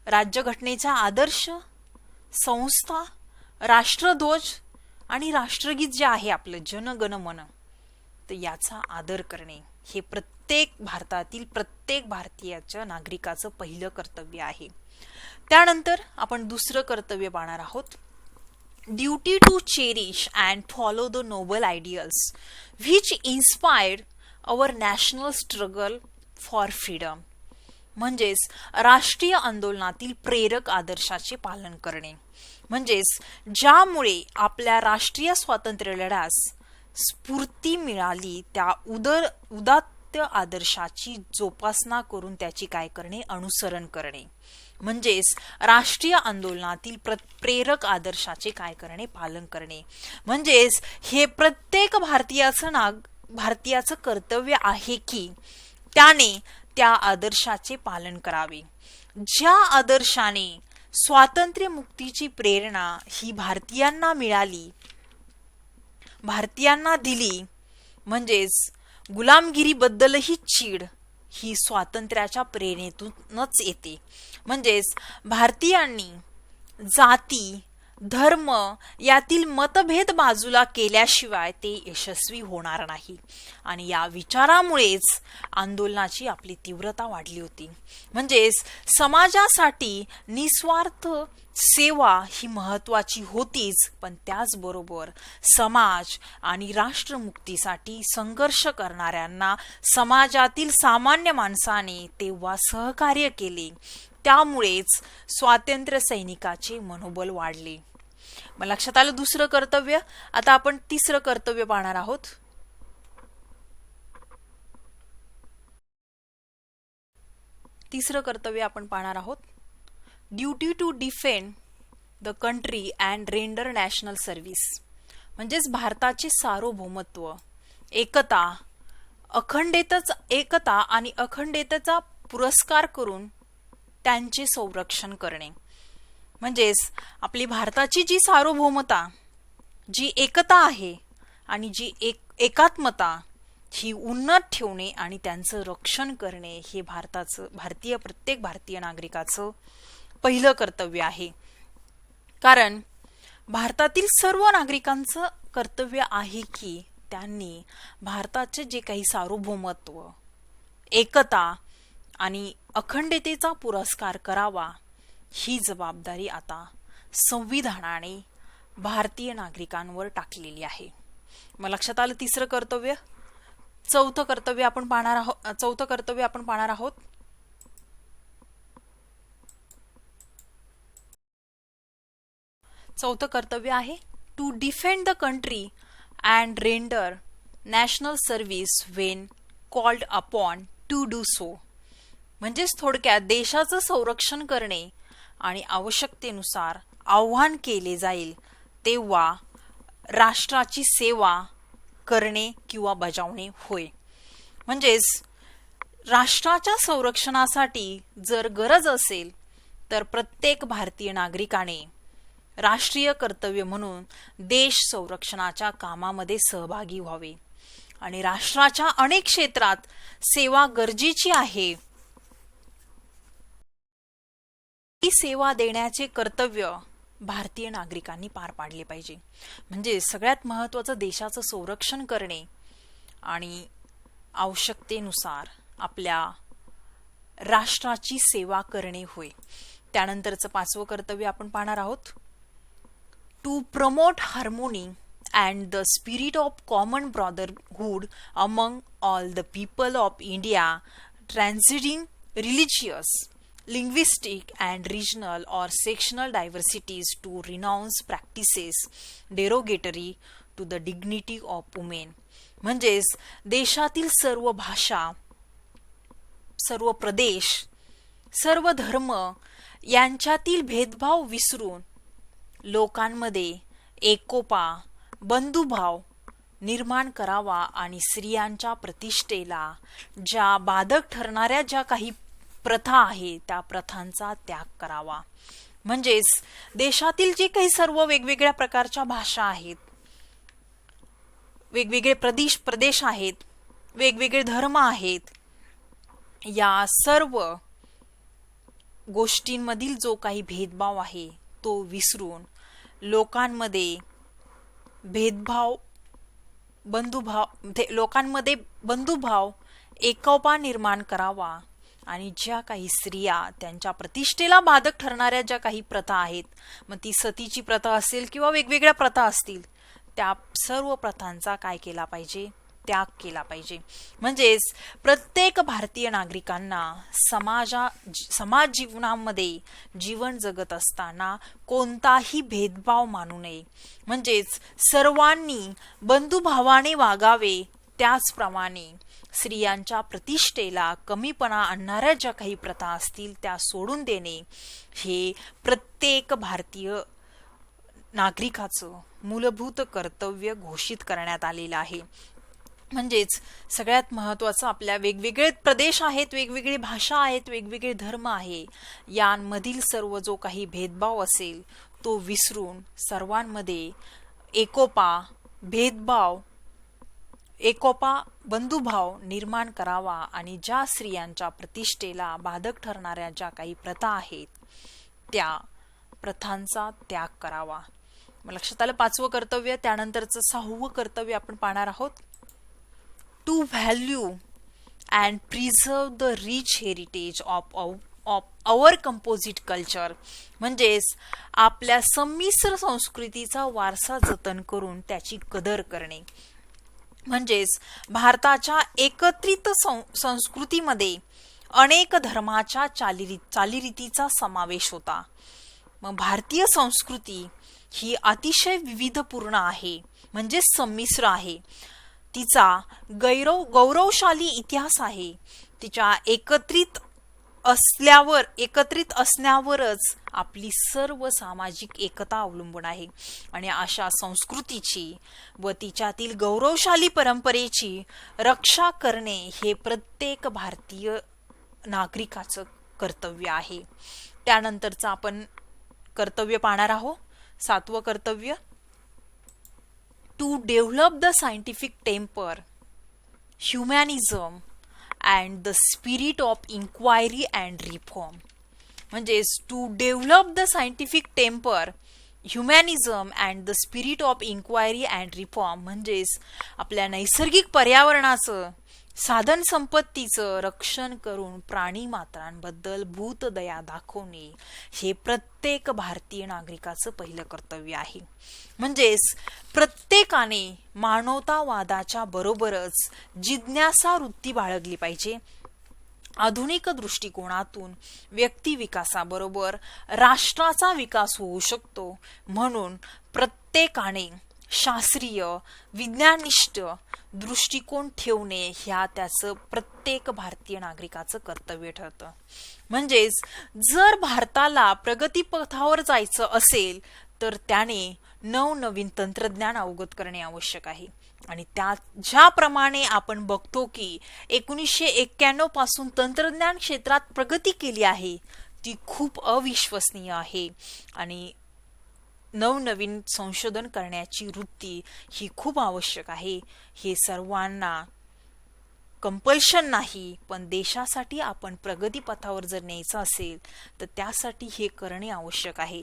राज्यघटनेचा आदर्श, संस्था, राष्ट्रध्वज आणि राष्ट्रगीत जे आहे आपलं जन गण मन तर याचा आदर करणे हे भारतातील प्रत्येक भारतीयाच्या नागरिकाचं पहिलं कर्तव्य आहे. त्यानंतर आपण दुसरं कर्तव्य पाहणार आहोत duty to cherish and follow the noble ideals which inspired our national struggle for freedom. म्हणजेच राष्ट्रीय आंदोलनातील प्रेरक आदर्शाचे पालन करणे. म्हणजेच ज्यामुळे आपल्या राष्ट्रीय स्वातंत्र्य लढ्यास स्फूर्ती मिळाली त्या उदात्त आदर्शाची जोपासना करून त्याची काय करणे? अनुसरण करणे. म्हणजेच राष्ट्रीय आंदोलनातील प्रेरक आदर्शाचे काय करणे? पालन करणे. म्हणजेच हे प्रत्येक भारतीयाचं कर्तव्य आहे की त्याने त्या आदर्शाचे पालन करावे. ज्या आदर्शाने स्वातंत्र्य मुक्तीची प्रेरणा ही भारतीयांना दिली, म्हणजेच गुलामगिरीबद्दलही चीड ही स्वातंत्र्याच्या प्रेरणेतूनच येते. म्हणजेच भारतीयांनी जाती धर्म यातील मतभेद बाजूला केल्याशिवाय ते यशस्वी होणार नाही. आणि या विचारामुळेच आंदोलनाची आपली तीव्रता वाढली होती. म्हणजेच समाजासाठी निस्वार्थ सेवा ही महत्वाची होतीच, पण त्याचबरोबर समाज आणि राष्ट्रमुक्तीसाठी संघर्ष करणाऱ्यांना समाजातील सामान्य माणसाने तेव्हा सहकार्य केले. त्यामुळेच स्वातंत्र्य सैनिकाचे मनोबल वाढले. मग लक्षात आलं दुसरं कर्तव्य. आता आपण तिसरं कर्तव्य पाहणार आहोत. तिसरं कर्तव्य आपण पाहणार आहोत duty to defend the country and render national service. म्हणजेच भारताचे सार्वभौमत्व, एकता आणि अखंडतेचा पुरस्कार करून त्यांचे संरक्षण करणे. म्हणजेच आपली भारताची जी सार्वभौमता, जी एकता आहे आणि जी एकात्मता ही उन्नत ठेवणे आणि त्यांचं रक्षण करणे हे प्रत्येक भारतीय नागरिकाचं पहिलं कर्तव्य आहे. कारण भारतातील सर्व नागरिकांचं कर्तव्य आहे की त्यांनी भारताचे जे काही सार्वभौमत्व, एकता आणि अखंडतेचा पुरस्कार करावा. ही जबाबदारी आता संविधानाने भारतीय नागरिकांवर टाकलेली आहे. मग लक्षात आलं तिसरं कर्तव्य. चौथं कर्तव्य आपण पाहणार आहोत चौथं कर्तव्य आहे to defend the country and render national service when called upon to do so. म्हणजेच थोडक्यात देशाचं संरक्षण करणे आणि आवश्यकतेनुसार आव्हान केले जाईल तेव्हा राष्ट्राची सेवा करणे किंवा बजावणे होय. म्हणजेच राष्ट्राच्या संरक्षणासाठी जर गरज असेल तर प्रत्येक भारतीय नागरिकाने राष्ट्रीय कर्तव्य म्हणून देश संरक्षणाच्या कामामध्ये सहभागी व्हावे. आणि राष्ट्राच्या अनेक क्षेत्रात सेवा गरजेची आहे. ही सेवा देण्याचे कर्तव्य भारतीय नागरिकांनी पार पाडले पाहिजे. म्हणजे सगळ्यात महत्त्वाचं देशाचं संरक्षण करणे आणि आवश्यकतेनुसार आपल्या राष्ट्राची सेवा करणे होय. त्यानंतरचं पाचवं कर्तव्य आपण पाहणार आहोत to promote harmony and the spirit of common brotherhood among all the people of India transcending religious linguistic and regional or sectional diversities to renounce practices derogatory to the dignity of women. म्हणजेच देशातील सर्व भाषा, सर्व प्रदेश, सर्व धर्म यांच्यातील भेदभाव विसरून लोकांमध्ये एकोपा, बंधुभाव निर्माण करावा आणि स्त्रियांच्या प्रतिष्ठेला ज्या बाधक ठरणाऱ्या ज्या काही प्रथा आहे त्या प्रथांचा त्याग करावा. म्हणजेच देशातील जे काही सर्व वेगवेगळ्या प्रकारच्या भाषा आहेत, वेगवेगळे प्रदेश आहेत, वेगवेगळे धर्म आहेत, या सर्व गोष्टींमधील जो काही भेदभाव आहे तो विसरून लोकांमध्ये बंधुभाव एकोपा निर्माण करावा. आणि ज्या काही स्त्रिया त्यांच्या प्रतिष्ठेला बाधक ठरणाऱ्या ज्या काही प्रथा आहेत, मग ती सतीची प्रथा असेल किंवा वेगवेगळ्या प्रथा असतील, त्या सर्व प्रथांचा काय केला पाहिजे, त्याग केला पाहिजे. म्हणजेच प्रत्येक भारतीय नागरिकांना समाज जीवनामध्ये जीवन जगत असताना कोणताही भेदभाव मानू नये. म्हणजेच सर्वांनी बंधुभावाने वागावे. त्याचप्रमाणे स्त्रियांच्या प्रतिष्ठेला कमीपणा आणणाऱ्या ज्या काही प्रथा असतील त्या सोडून देणे हे प्रत्येक भारतीय नागरिकाचं मूलभूत कर्तव्य घोषित करण्यात आलेलं आहे. म्हणजेच सगळ्यात महत्त्वाचं आपल्या वेगवेगळे प्रदेश आहेत, वेगवेगळी भाषा आहेत, वेगवेगळे धर्म आहे, यांमधील सर्व जो काही भेदभाव असेल तो विसरून सर्वांमध्ये एकोपा, भेदभाव एकोपा बंधुभाव निर्माण करावा आणि ज्या स्त्रियांच्या प्रतिष्ठेला बाधक ठरणाऱ्या ज्या काही प्रथा आहेत त्या प्रथांचा त्याग करावा. मग लक्षात आलं 5वं कर्तव्य. त्यानंतरचं 6वं कर्तव्य आपण पाहणार आहोत. To value and preserve the rich heritage of our composite culture. म्हणजेच आपल्या संमिश्र संस्कृतीचा वारसा जतन करून त्याची कदर करणे. म्हणजेच भारताच्या एकत्रित संस्कृतीमध्ये अनेक धर्माच्या चालीरीतीचा समावेश होता. मग भारतीय संस्कृती ही अतिशय विविधपूर्ण आहे, म्हणजे संमिश्र आहे. तिचा गौरवशाली इतिहास आहे. तिच्या एकत्रित असण्यावरच आपली सर्व सामाजिक एकता अवलंबून आहे. आणि अशा संस्कृतीची व तिच्यातील गौरवशाली परंपरेची रक्षा करणे हे प्रत्येक भारतीय नागरिकाचं कर्तव्य आहे. त्यानंतरचं आपण कर्तव्य पाहणार आहोत. 7वं कर्तव्य. To develop the scientific temper, humanism and the spirit of inquiry and reform. म्हणजेच to develop the scientific temper, humanism and the spirit of inquiry and reform. म्हणजेच आपल्या नैसर्गिक पर्यावरणाचं, साधन संपत्तीचं रक्षण करून प्राणी मात्रांबद्दल भूतदया दाखवणे हे प्रत्येक भारतीय नागरिकाचं पहिलं कर्तव्य आहे. म्हणजेच प्रत्येकाने मानवतावादाच्या बरोबरच जिज्ञासा वृत्ती बाळगली पाहिजे. आधुनिक दृष्टिकोनातून व्यक्ती विकासाबरोबर राष्ट्राचा विकास होऊ शकतो. म्हणून प्रत्येकाने शास्त्रीय विज्ञानिष्ठ दृष्टिकोन ठेवणे ह्या त्याचं प्रत्येक भारतीय नागरिकाचं कर्तव्य ठरतं. म्हणजेच जर भारताला प्रगतीपथावर जायचं असेल तर त्याने नवनवीन तंत्रज्ञान अवगत करणे आवश्यक आहे. आणि ज्याप्रमाणे आपण बघतो की 1991 पासून तंत्रज्ञान क्षेत्रात प्रगती केली आहे ती खूप अविश्वसनीय आहे. आणि नवनवीन संशोधन करण्याची वृत्ती ही खूप आवश्यक आहे. हे सर्वांना कंपल्शन नाही, पण देशासाठी आपण प्रगतीपथावर जर न्यायचं असेल तर त्यासाठी हे करणे आवश्यक आहे.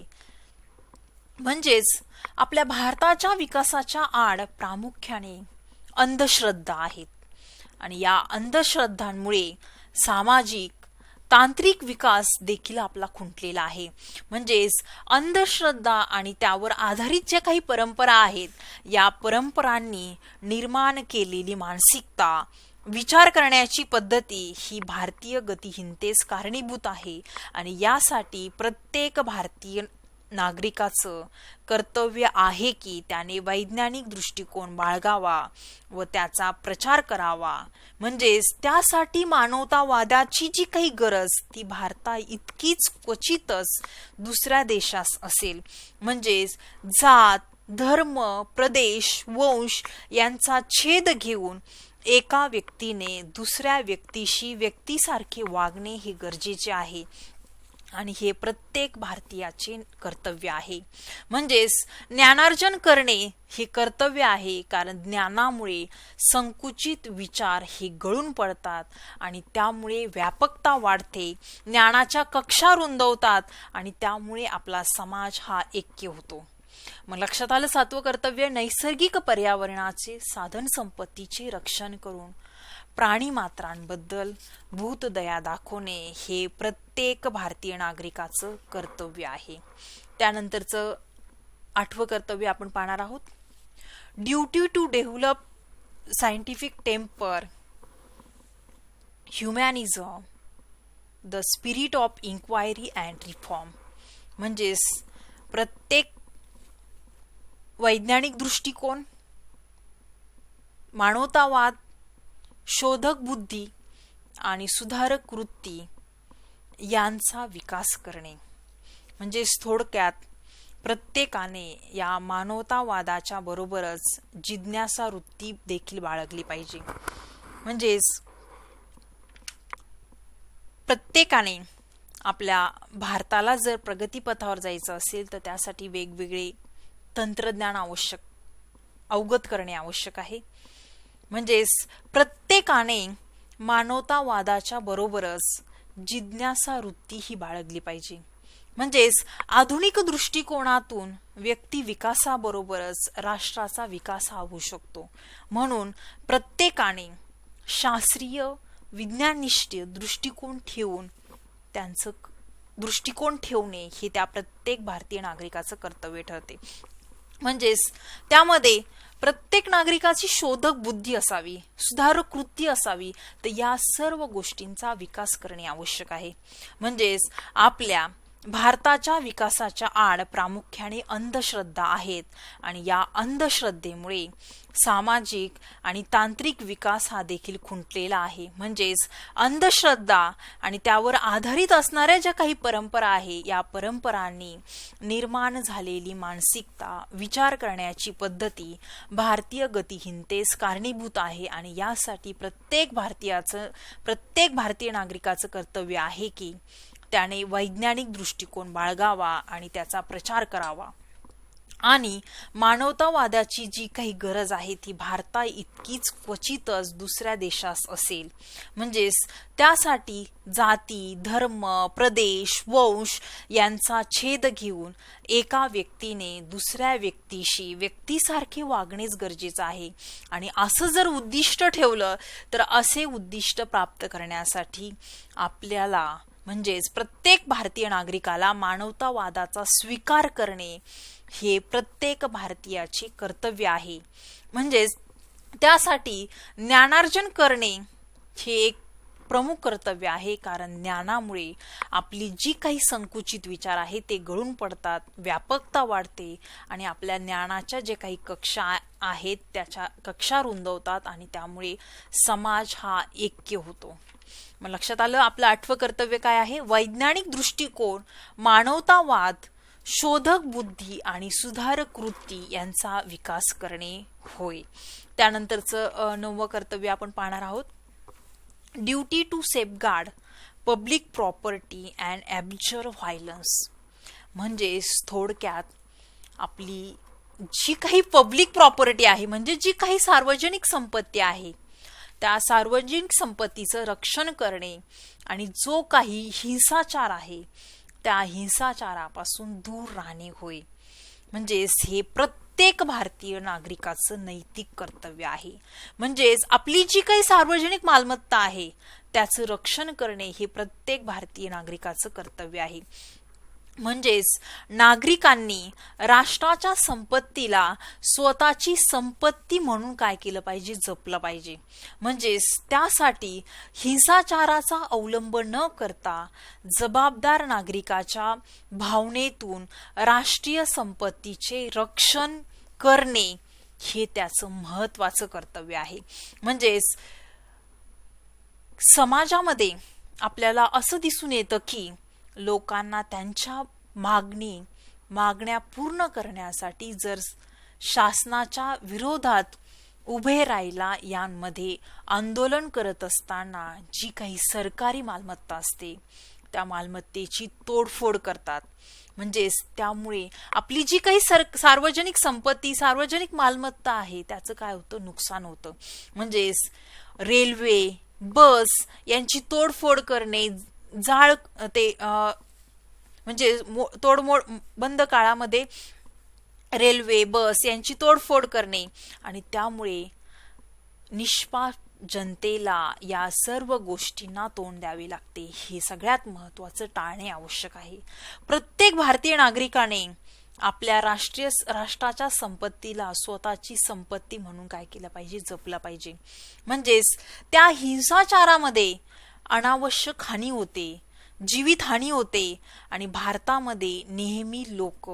म्हणजेच आपल्या भारताच्या विकासाच्या आड प्रामुख्याने अंधश्रद्धा आहेत. आणि या अंधश्रद्धांमुळे सामाजिक तांत्रिक विकास देखील आपला खुंटलेला आहे. म्हणजेच अंधश्रद्धा आणि त्यावर आधारित ज्या काही परंपरा आहेत या परंपरांनी निर्माण केलेली मानसिकता, विचार करण्याची पद्धती ही भारतीय गतिहीनतेस कारणीभूत आहे. आणि यासाठी प्रत्येक भारतीय नागरिकाचं कर्तव्य आहे की त्याने वैज्ञानिक दृष्टिकोन बाळगावा व त्याचा प्रचार करावा. म्हणजेच त्यासाठी मानवतावादाची जी काही गरज ती भारता इतकीच क्वचितच दुसऱ्या देशास असेल. म्हणजेच जात, धर्म, प्रदेश, वंश यांचा छेद घेऊन एका व्यक्तीने दुसऱ्या व्यक्तीशी व्यक्तीसारखे वागणे हे गरजेचे आहे. आणि हे प्रत्येक भारतीयाचे कर्तव्य आहे. म्हणजेच ज्ञानार्जन करणे हे कर्तव्य आहे, कारण ज्ञानामुळे संकुचित विचार हे गळून पडतात आणि त्यामुळे व्यापकता वाढते, ज्ञानाच्या कक्षा रुंदवतात आणि त्यामुळे आपला समाज हा ऐक्य होतो. मग लक्षात आलं 7वं कर्तव्य. नैसर्गिक पर्यावरणाचे, साधन संपत्तीचे रक्षण करून प्राणी मात्रांबद्दल भूतदया दाखवणे हे प्रत्येक भारतीय नागरिकाचं कर्तव्य आहे. त्यानंतरचं 8वं कर्तव्य आपण पाहणार आहोत. Duty to develop scientific temper, humanism, the spirit of inquiry and reform. म्हणजेच प्रत्येक वैज्ञानिक दृष्टिकोन, मानवतावाद, शोधक बुद्धी आणि सुधारक वृत्ती यांचा विकास करणे. म्हणजेच थोडक्यात प्रत्येकाने या मानवतावादाच्या बरोबरच जिज्ञासा वृत्ती देखील बाळगली पाहिजे. म्हणजेच प्रत्येकाने आपल्या भारताला जर प्रगतीपथावर जायचं असेल तर त्यासाठी वेगवेगळे तंत्रज्ञान अवगत करणे आवश्यक आहे. म्हणजेच प्रत्येकाने मानवतावादाच्या बरोबरच जिज्ञासा वृत्ती ही बाळगली पाहिजे. म्हणजेच आधुनिक दृष्टिकोनातून व्यक्ती विकासाबरोबरच राष्ट्राचा विकास होऊ शकतो. म्हणून प्रत्येकाने शास्त्रीय विज्ञाननिष्ठ दृष्टिकोन ठेवून त्यांचं दृष्टिकोन ठेवणे हे त्या प्रत्येक भारतीय नागरिकाचं कर्तव्य ठरते. म्हणजेच त्यामध्ये प्रत्येक नागरिकाची शोधक बुद्धी असावी, सुधारक कृती असावी. तर या सर्व गोष्टींचा विकास करणे आवश्यक आहे. म्हणजेच आपल्या भारताच्या विकासाच्या आड प्रामुख्याने अंधश्रद्धा आहेत आणि या अंधश्रद्धेमुळे सामाजिक आणि तांत्रिक विकास हा देखील खुंटलेला आहे. म्हणजेच अंधश्रद्धा आणि त्यावर आधारित असणाऱ्या ज्या काही परंपरा आहे, या परंपरांनी निर्माण झालेली मानसिकता, विचार करण्याची पद्धती भारतीय गतिहीनतेस कारणीभूत आहे. आणि यासाठी प्रत्येक भारतीय नागरिकाचं कर्तव्य आहे की त्याने वैज्ञानिक दृष्टिकोन बाळगावा आणि त्याचा प्रचार करावा. आणि मानवतावादाची जी काही गरज आहे ती भारता इतकीच क्वचितच दुसऱ्या देशास असेल. म्हणजेच त्यासाठी जाती, धर्म, प्रदेश, वंश यांचा छेद घेऊन एका व्यक्तीने दुसऱ्या व्यक्तीशी व्यक्तीसारखे वागणेच गरजेचं आहे. आणि असं जर उद्दिष्ट ठेवलं तर असे उद्दिष्ट प्राप्त करण्यासाठी आपल्याला म्हणजेच प्रत्येक भारतीय नागरिकाला मानवतावादाचा स्वीकार करणे हे प्रत्येक भारतीयाचे कर्तव्य आहे. म्हणजेच त्यासाठी ज्ञानार्जन करणे हे एक प्रमुख कर्तव्य आहे. कारण ज्ञानामुळे आपली जी काही संकुचित विचार आहेत ते गळून पडतात, व्यापकता वाढते आणि आपल्या ज्ञानाच्या जे काही कक्षा आहेत त्याच्या कक्षा रुंदवतात आणि त्यामुळे समाज हा ऐक्य होतो. मग लक्षात आलं आपलं 8वं कर्तव्य काय आहे? वैज्ञानिक दृष्टिकोन, मानवतावाद, शोधक बुद्धी आणि सुधारक वृत्ती यांचा विकास करणे होय. त्यानंतरचं 9वं कर्तव्य आपण पाहणार आहोत. Duty to safeguard public property and abjure violence. म्हणजेच थोडक्यात आपली जी काही पब्लिक प्रॉपर्टी आहे म्हणजे जी काही सार्वजनिक संपत्ती आहे त्या सार्वजनिक संपत्तीचं रक्षण करणे आणि जो काही हिंसाचार आहे त्या हिंसाचारापासून दूर राहणे होय. म्हणजेच हे प्रत्येक भारतीय नागरिकाचं नैतिक कर्तव्य आहे. म्हणजेच आपली जी काही सार्वजनिक मालमत्ता आहे त्याचं रक्षण करणे हे प्रत्येक भारतीय नागरिकाचं कर्तव्य आहे. म्हणजेच नागरिकांनी राष्ट्राच्या संपत्तीला स्वतःची संपत्ती म्हणून काय केलं पाहिजे? जपलं पाहिजे. म्हणजेच त्यासाठी हिंसाचाराचा अवलंब न करता जबाबदार नागरिकाच्या भावनेतून राष्ट्रीय संपत्तीचे रक्षण करणे हे त्याचं महत्त्वाचं कर्तव्य आहे. म्हणजेच समाजामध्ये आपल्याला असं दिसून येतं की लोकांना त्यांच्या मागण्या पूर्ण करण्यासाठी जर शासनाच्या विरोधात उभे राहिला यांमध्ये आंदोलन करत असताना जी काही सरकारी मालमत्ता असते त्या मालमत्तेची तोडफोड करतात. म्हणजेच त्यामुळे आपली जी काही सार्वजनिक संपत्ती, सार्वजनिक मालमत्ता आहे त्याचं काय होतं? नुकसान होतं. म्हणजेच रेल्वे, बस यांची तोडफोड करणे, जाळ ते म्हणजे तोडमोड बंद काळामध्ये रेल्वे, बस यांची तोडफोड करणे आणि त्यामुळे निष्पाप जनतेला या सर्व गोष्टींना तोंड द्यावे लागते. हे सगळ्यात महत्त्वाचं टाळणे आवश्यक आहे. प्रत्येक भारतीय नागरिकाने आपल्या राष्ट्राच्या संपत्तीला स्वतःची संपत्ती म्हणून काय केलं पाहिजे? जपलं पाहिजे. म्हणजेच त्या हिंसाचारामध्ये अनावश्यक हानी होते, जीवितहानी होते आणि भारतामध्ये नेहमी लोक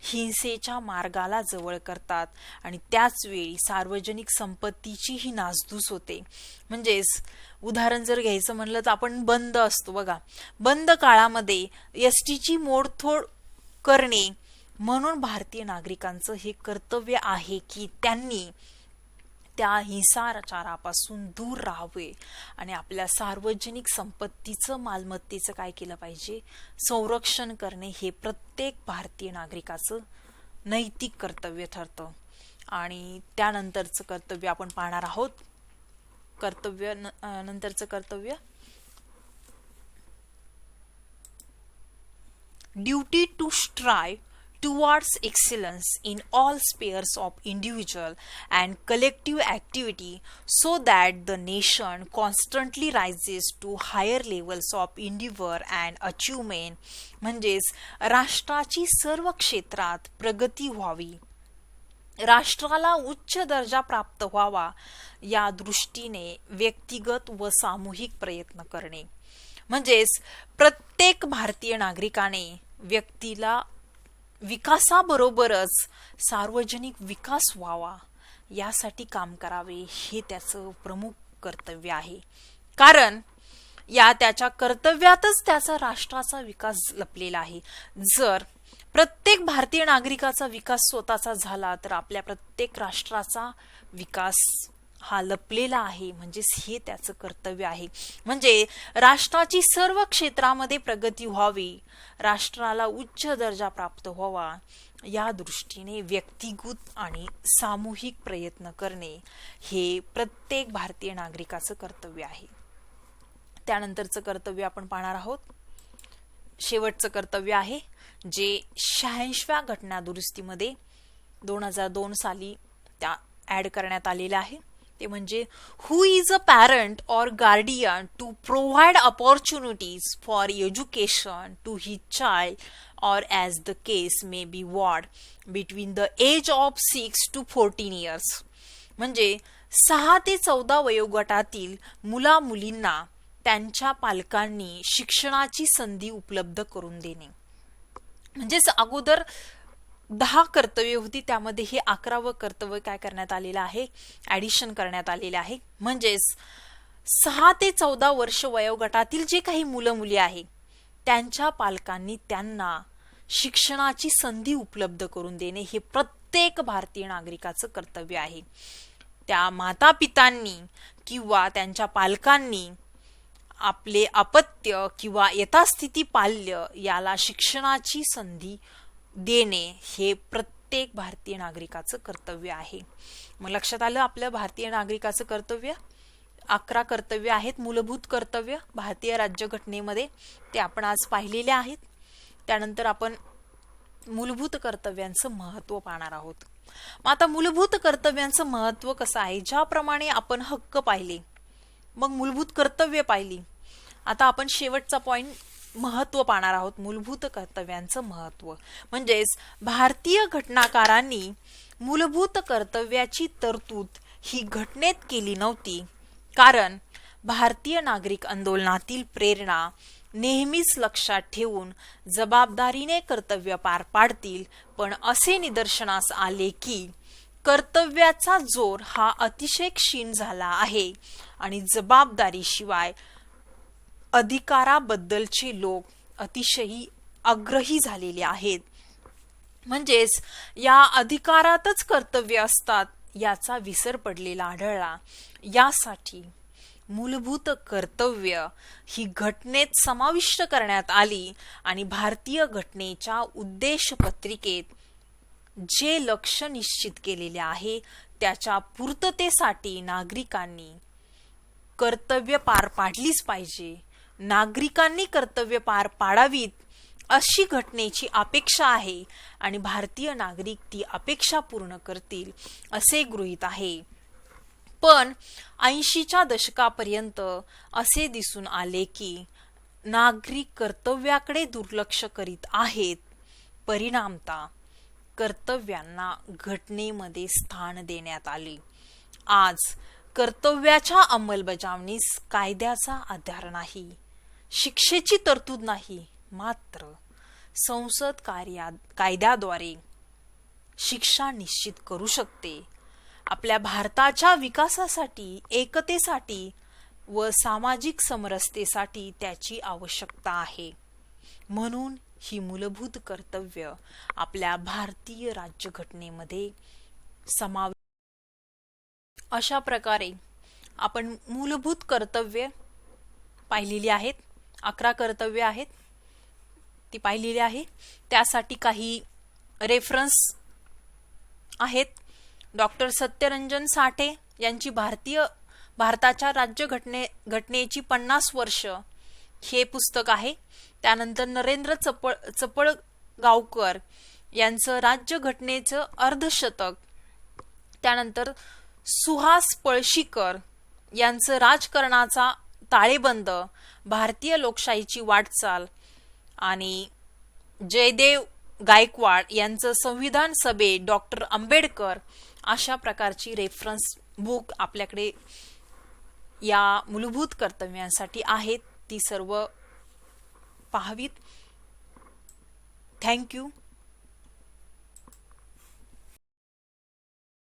हिंसेच्या मार्गाला जवळ करतात आणि त्याच वेळी सार्वजनिक संपत्तीची ही नासधूस होते. म्हणजेच उदाहरण जर घ्यायचं म्हणलं तर आपण बंद असतो बघा, बंद काळामध्ये एसटीची मोडतोड करणे. म्हणून भारतीय नागरिकांचं हे कर्तव्य आहे की त्यांनी त्या हिंसाचारापासून दूर राहावे आणि आपल्या सार्वजनिक संपत्तीचं, मालमत्तेचं काय केलं पाहिजे? संरक्षण करणे हे प्रत्येक भारतीय नागरिकाचं नैतिक कर्तव्य ठरतं. आणि त्यानंतरचं कर्तव्य आपण पाहणार आहोत कर्तव्य नंतरचं कर्तव्य, duty to strive towards excellence in all spheres of individual and collective activity so that the nation constantly rises to higher levels of endeavor and achievement. म्हणजेच राष्ट्राची सर्व क्षेत्रात प्रगती व्हावी, राष्ट्राला उच्च दर्जा प्राप्त व्हावा या दृष्टीने व्यक्तिगत व सामूहिक प्रयत्न करणे. म्हणजेच प्रत्येक भारतीय नागरिकाने व्यक्तीला विकासाबरोबरच सार्वजनिक विकास व्हावा यासाठी काम करावे हे त्याचं प्रमुख कर्तव्य आहे. कारण या त्याच्या कर्तव्यातच त्याचा राष्ट्राचा विकास लपलेला आहे. जर प्रत्येक भारतीय नागरिकाचा विकास स्वतःचा झाला तर आपल्या प्रत्येक राष्ट्राचा विकास हा लपलेला आहे. म्हणजेच हे त्याचं कर्तव्य आहे. म्हणजे राष्ट्राची सर्व क्षेत्रामध्ये प्रगती व्हावी, राष्ट्राला उच्च दर्जा प्राप्त व्हावा या दृष्टीने व्यक्तिगत आणि सामूहिक प्रयत्न करणे हे प्रत्येक भारतीय नागरिकाचं कर्तव्य आहे. त्यानंतरचं कर्तव्य आपण पाहणार आहोत. शेवटचं कर्तव्य आहे जे 86व्या घटना दुरुस्तीमध्ये 2002 साली त्या ऍड करण्यात आलेलं आहे. ते म्हणजे who is a parent or guardian to provide opportunities for education to his child or as the case may be ward between the age of 6 to 14 years. म्हणजे 6 ते 14 वयोगटातील मुला मुलींना त्यांच्या पालकांनी शिक्षणाची संधी उपलब्ध करून देणे. म्हणजेच अगोदर 10 कर्तव्य होती, त्यामध्ये हे 11वं कर्तव्य काय करण्यात आलेलं आहे, ऍडिशन करण्यात आलेलं आहे. म्हणजेच 6 ते 14 वर्ष वयोगटातील जे काही मुलं मुली आहे त्यांच्या पालकांनी त्यांना शिक्षणाची संधी उपलब्ध करून देणे हे प्रत्येक भारतीय नागरिकाचं कर्तव्य आहे. त्या माता पितांनी किंवा त्यांच्या पालकांनी आपले अपत्य किंवा यथास्थिती पाल्य याला शिक्षणाची संधी देणे हे प्रत्येक भारतीय नागरिकाचं कर्तव्य आहे. मग लक्षात आलं आपलं भारतीय नागरिकाचं कर्तव्य. 11 कर्तव्य आहेत, मूलभूत कर्तव्य भारतीय राज्यघटनेमध्ये, ते आपण आज पाहिलेले आहेत. त्यानंतर आपण मूलभूत कर्तव्यांचं महत्त्व पाहणार आहोत. मग आता मूलभूत कर्तव्यांचं महत्त्व कसं आहे, ज्याप्रमाणे आपण हक्क पाहिले, मग मूलभूत कर्तव्य पाहिली, आता आपण शेवटचा पॉइंट महत्त्व पाहणार आहोत, मूलभूत कर्तव्यांचं महत्त्व. म्हणजेच भारतीय घटनाकारांनी मूलभूत कर्तव्याची तरतूद ही घटनेत केली नव्हती, कारण भारतीय नागरिक आंदोलनातील प्रेरणा नेहमीच लक्षात ठेवून जबाबदारीने कर्तव्य पार पाडतील. पण असे निदर्शनास आले की कर्तव्याचा जोर हा अतिशय क्षीण झाला आहे आणि जबाबदारीशिवाय अधिकाराबद्दलचे लोक अतिशय आग्रही झालेले आहेत. म्हणजेच या अधिकारातच कर्तव्य असतात याचा विसर पडलेला आढळला. यासाठी मूलभूत कर्तव्य ही घटनेत समाविष्ट करण्यात आली आणि भारतीय घटनेच्या उद्देश पत्रिकेत जे लक्ष्य निश्चित केलेले आहे त्याच्या पूर्ततेसाठी नागरिकांनी कर्तव्य पार पाडलीच पाहिजे. नागरिकांनी कर्तव्य पार पाडावीत अशी घटनेची अपेक्षा आहे आणि भारतीय नागरिक ती अपेक्षा पूर्ण करतील असे गृहीत आहे. पण 80च्या दशकापर्यंत असे दिसून आले की नागरिक कर्तव्याकडे दुर्लक्ष करीत आहेत. परिणामतः कर्तव्यांना घटनेमध्ये स्थान देण्यात आले. आज कर्तव्याच्या अंमलबजावणीस कायद्याचा आधार नाही, शिक्षेची तरतूद नाही, मात्र संसद कायद्याद्वारे शिक्षा निश्चित करू शकते. आपल्या भारताच्या विकासासाठी, एकतेसाठी व सामाजिक समरसतेसाठी त्याची आवश्यकता आहे. म्हणून ही मूलभूत कर्तव्य आपल्या भारतीय राज्यघटनेमध्ये समाविष्ट. अशा प्रकारे आपण मूलभूत कर्तव्य पाहिलेली आहेत. 11 कर्तव्य आहेत ती पाहिलेली आहे. त्यासाठी काही रेफरन्स आहेत. डॉक्टर सत्यरंजन साठे यांची भारतीय भारताच्या घटनेची 50 वर्ष हे पुस्तक आहे. त्यानंतर नरेंद्र चपळगावकर यांचं राज्यघटनेचं अर्धशतक. त्यानंतर सुहास पळशीकर यांचं राजकारणाचा ताळेबंद, भारतीय लोकशाहीची वाटचाल, आणि जयदेव गायकवाड यांचं संविधान सभे, डॉक्टर आंबेडकर, अशा प्रकारची रेफरन्स बुक आपल्याकडे या मूलभूत कर्तव्यांसाठी आहेत. ती सर्व पाहावीत. थँक्यू.